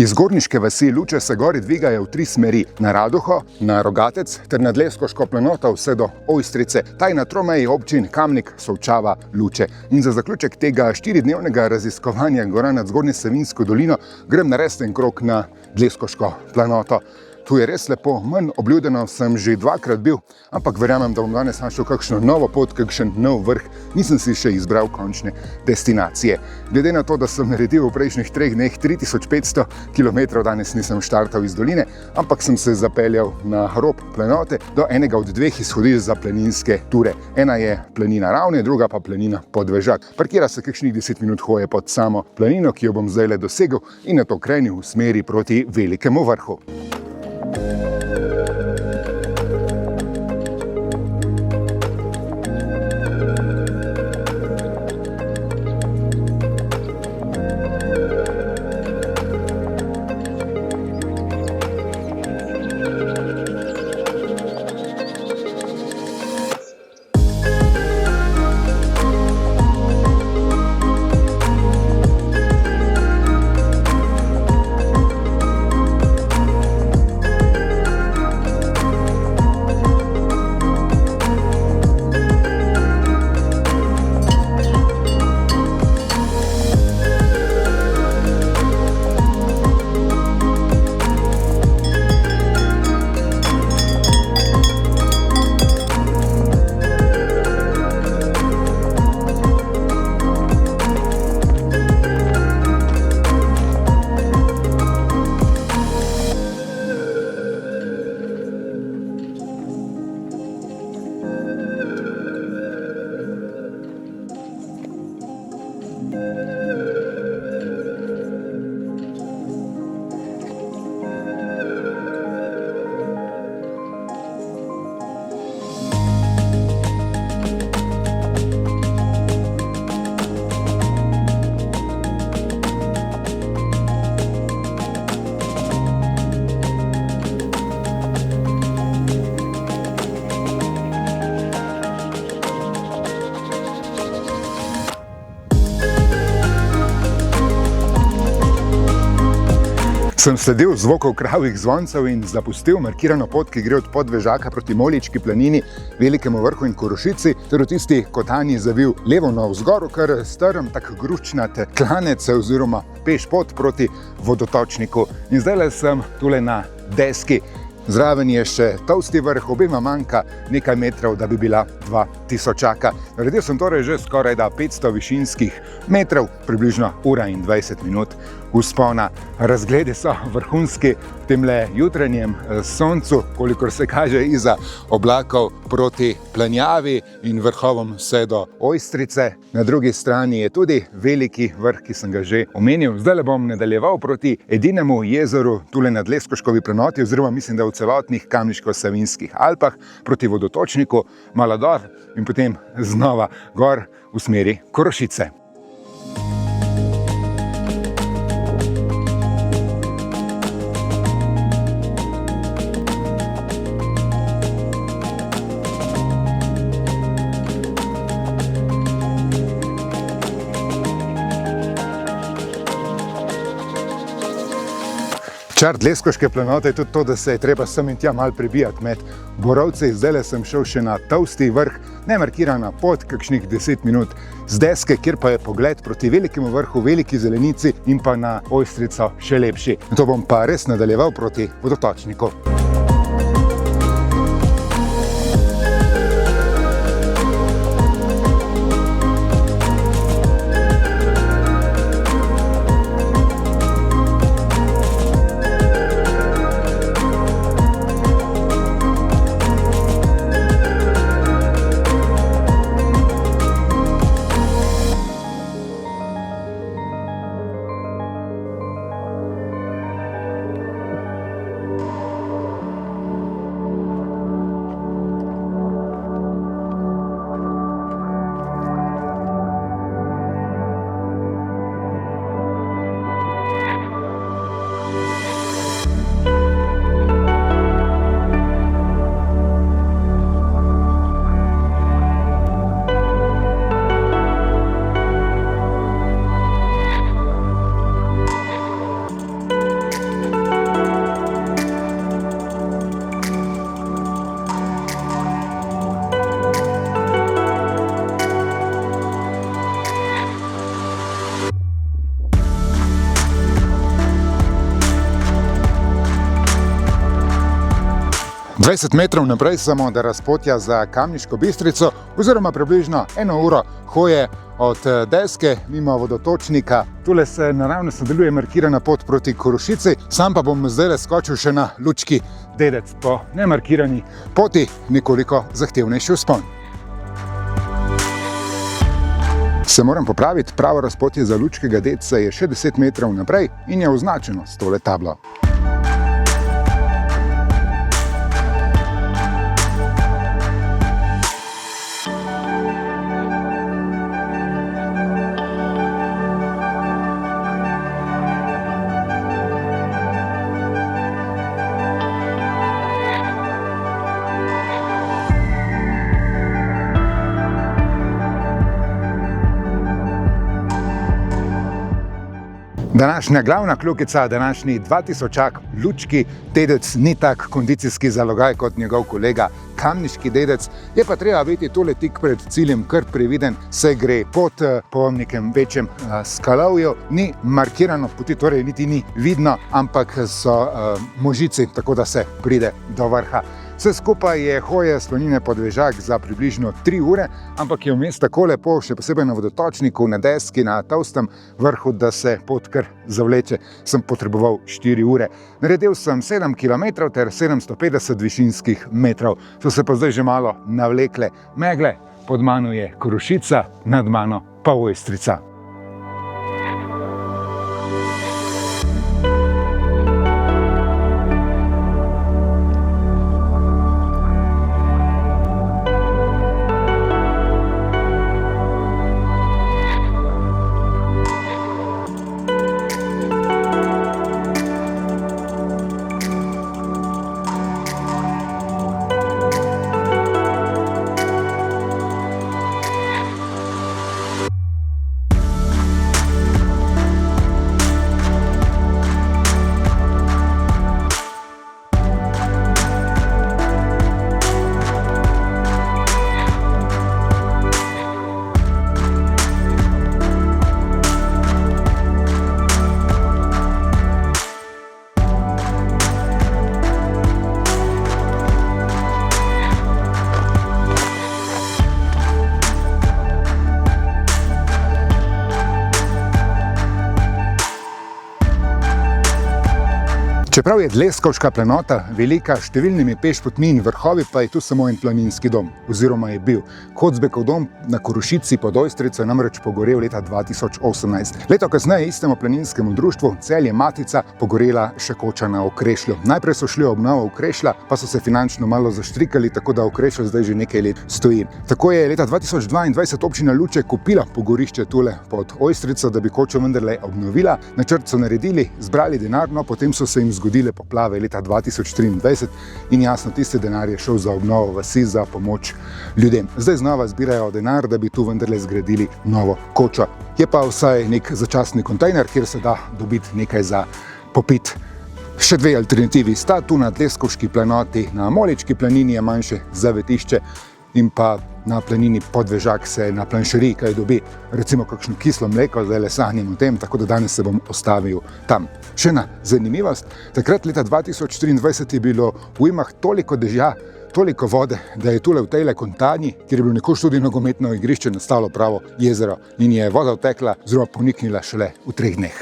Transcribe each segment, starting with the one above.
Iz gorniške vasi Luče se gori dvigajo v 3 smeri, na Radoho, na Rogatec ter na Dleskoško planoto vse do Ojstrice, taj na tromeji občin Kamnik, Solčava, Luče. In za zaključek tega 4-dnevnega raziskovanja gora nad Zgornjo Savinjsko dolino grem narediti en krog na Dleskoško planoto. Tu je res lepo, manj obljudeno sem že 2-krat bil, ampak verjamem, da bom danes našel kakšno novo pot, kakšen nov vrh. Nisem si še izbral končne destinacije. Glede na to, da sem naredil v prejšnjih 3 dneh 3500 km, danes nisem štartal iz doline, ampak sem se zapeljal na rob planote do enega od 2 izhodišč za planinske ture. Ena je planina Ravne, druga pa planina Podvežak. Parkira se kakšnih 10 minut hoje pod samo planino, ki jo bom zdaj le dosegel in nato krenil v smeri proti Velikemu vrhu. Sem sledil zvokov kravjih zvoncev in zapustil markirano pot, ki gre od Podvežaka proti Molički planini, Velikemu vrhu in Korošici, ter v tisti kotanji zavil levo navzgor, kar strm tak gručnat klanec oziroma peš pot proti vodotočniku. In zdajle sem tule na deski. Zraven je še Tolsti vrh, obema manjka nekaj metrov, da bi bila 2000. Naredil sem torej že skoraj 500 višinskih metrov, približno 1:20 minut vzpona. Razgledi so vrhunski v temle jutranjem soncu, kolikor se kaže izza oblakov proti planjavi in vrhovom vse do Ojstrice. Na drugi strani je tudi veliki vrh, ki sem ga že omenil. Zdaj bom nadaljeval proti edinemu jezeru tule na Dleskoškovi planoti, oziroma mislim, da v celotnih Kamniško-Savinjskih Alpah, proti vodotočniku, malo dol in potem znova gor v smeri Korošice. Čar Dleskoške planote je tudi to, da se je treba sem in tja malo prebijati med borovci. Zdajle sem šel še na Tolsti vrh, nemarkirana pot, kakšnih 10 minut z deske, kjer pa je pogled proti Velikemu vrhu, veliki zelenici in pa na Ojstrico še lepši. To bom pa res nadaljeval proti vodotočniku. 20 metrov naprej samo do razpotja za Kamniško Bistrico, oziroma približno 1 uro hoje od deske mimo vodotočnika. Tule se naravno nadaljuje markirana pot proti Korošici, sam pa bom zdaj skočil še na Lučki Dedec po nemarkirani poti, nekoliko zahtevnejši vzpon. Se moram popraviti, pravo razpotje za Lučkega Dedca je še 10 metrov naprej in je označeno s tole tablo. Današnja glavna kljukica, današnji 2000-ak Lučki Dedec ni tak kondicijski zalogaj kot njegov kolega Kamniški Dedec, je pa treba biti tole tik pred ciljem kar previden, se gre pot po nekem večjem skalovju, ni markirano poti, torej niti ni vidno, ampak so možici, tako da se pride do vrha. Vse skupaj je hoje s planine Podvežak za približno 3 ure, ampak je vmes tako lepo, še posebej na vodotočniku, na deski, na Tolstem vrhu, da se pot kar zavleče. Sem potreboval 4 ure. Naredil sem 7 km ter 750 višinskih metrov. So se pa zdaj že malo navlekle megle, pod mano je Korošica, nad mano pa Ojstrica. Čeprav je Dleskovška planota velika s številnimi pešpotmi in vrhovi, pa je tu samo en planinski dom, oziroma je bil. Kocbekov dom na Korošici pod Ojstrico je namreč pogorel leta 2018. Leto kasneje istemu planinskemu društvu Celje Matica pogorela še koča na Okrešlju. Najprej so šli obnovo Okrešlja, pa so se finančno malo zaštrikali, tako da Okrešlj zdaj že nekaj let stoji. Tako je leta 2022 občina Luče kupila pogorišče tule pod Ojstrico, da bi kočo vendarle obnovila. Načrt so naredili, zbrali denar, no potem so se jim zgodile poplave leta 2023 in jasno, tisti denar je šel za obnovo vasi, za pomoč ljudem. Zdaj znova zbirajo denar, da bi tu vendarle zgradili novo kočo. Je pa vsaj nek začasni kontejner, kjer se da dobiti nekaj za popit. Še dve alternativi sta tu na Dleskovški planoti, na Molički planini je manjše zavetišče in pa na planini Podvežak se na planšeriji kaj dobi, recimo kakšno kislo mleko, zdaj le sanjam o tem, tako da danes se bom ostavil tam. Še ena zanimivost, takrat leta 2023 je bilo v Imah toliko dežja, toliko vode, da je tule v tejle Kontanji, kjer je bilo nekoč tudi nogometno igrišče, nastalo pravo jezero in je voda vtekla, oziroma poniknila šele v 3 dneh.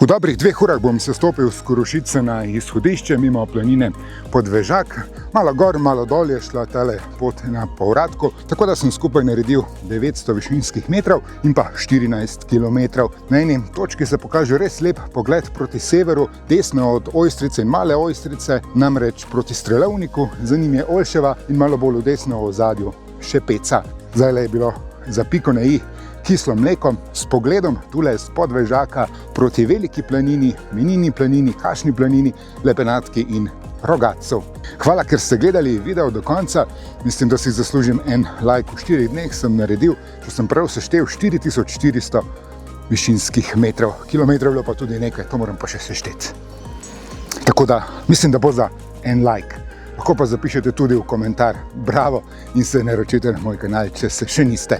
V dobrih 2 urah bom se stopil z Korošice na izhodišče mimo planine Podvežak. Malo gor, malo dol je šla tale pot na povratku, tako da sem skupaj naredil 900 višinskih metrov in pa 14 km. Na eni točki se pokaže res lep pogled proti severu, desno od Ojstrice in Male Ojstrice, namreč proti Strelovniku, za njim je Olševa in malo bolj v desno v ozadju še Peca. Zdajle je bilo za piko na i kislo mleko s pogledom tule z Podvežaka proti Veliki planini, Menini planini, Kašni planini, Lepenatki in Rogatcu. Hvala, ker ste gledali video do konca. Mislim, da si zaslužim en like. V 4 dneh sem naredil, če sem prav seštel, 4400 višinskih metrov. Kilometrov je bilo pa tudi nekaj, to moram pa še sešteti. Tako da mislim, da bo za en like. Lahko pa zapišete tudi v komentar bravo in se naročite na moj kanal, če se še niste.